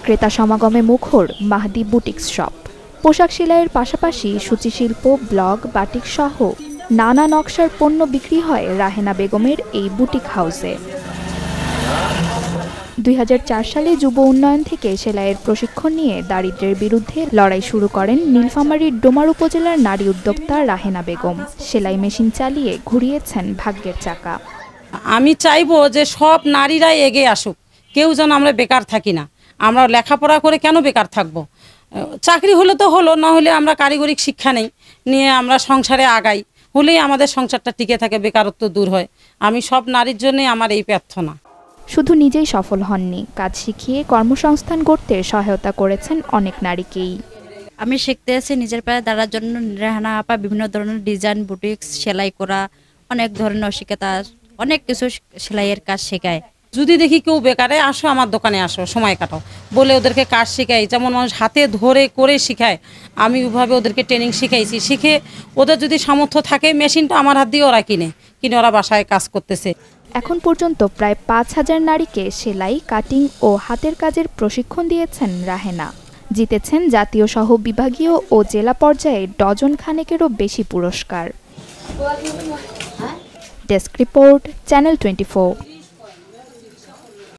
ক্রেতা সমাগমে মুখর Mahdi boutiques shop. পোশাক সেলাইয়ের পাশাপাশি সূচিশিল্প, ব্লগ, বাটিক সহ নানা নকশার পণ্য বিক্রি হয় রাহেনা বেগমের এই বুটিক হাউসে। 2004 সালে যুব উন্নয়ন থেকে সেলাইয়ের প্রশিক্ষণ নিয়ে দারিদ্র্যের বিরুদ্ধে লড়াই শুরু করেন নীলফামারীর ডোমার উপজেলার নারী উদ্যোক্তা রাহেনা বেগম। সেলাই মেশিন চালিয়ে ঘুরিয়েছেন ভাগ্যের চাকা। আমি চাইবো যে সব নারীরাই এগিয়ে আসুক, কেউ যেন আমরা বেকার থাকি না। আমরা লেখাপড়া করে কেন বেকার থাকবো? চাকরি হলে তো হলো, না হলে আমরা কারিগরিক শিক্ষা নিয়ে আমরা সংসারে আগাই, হলেই আমাদের সংসারটা টিকে থাকে, বেকারত্ব দূর হয়। আমি সব নারীর জন্যই আমার এই প্রার্থনা। শুধু নিজেই সফল হননি, কাজ শিখিয়ে কর্মসংস্থান করতে সহায়তা করেছেন অনেক নারীকেই। আমি শিখতে এসে নিজের পায়ে দাঁড়ার জন্য রাহেনা আপা বিভিন্ন ধরনের ডিজাইন, বুটিক্স, সেলাই করা, অনেক ধরনের অভিজ্ঞতা, অনেক কিছু সেলাইয়ের কাজ শেখায়। যদি দেখি কেউ বেকারে, আসো আমার দোকানে আসো, সময় কাটাও বলে ওদেরকে কাজ শেখাই। যেমন মানুষ হাতে ধরে করে শেখায়, আমি ওইভাবে ওদেরকে ট্রেনিং শিখাইছি। শিখে ওদের যদি সামর্থ্য থাকে, মেশিনটা আমার হাত দিয়ে ওরা কিনে ওরা বাসায় কাজ করতেছে। এখন পর্যন্ত প্রায় 5000 নারীকে সেলাই, কাটিং ও হাতের কাজের প্রশিক্ষণ দিয়েছেন রাহেনা। জিতেছেন জাতীয় সহ বিভাগীয় ও জেলা পর্যায়ে ডজন খানেকেরও বেশি পুরস্কার। Desk report, channel 24।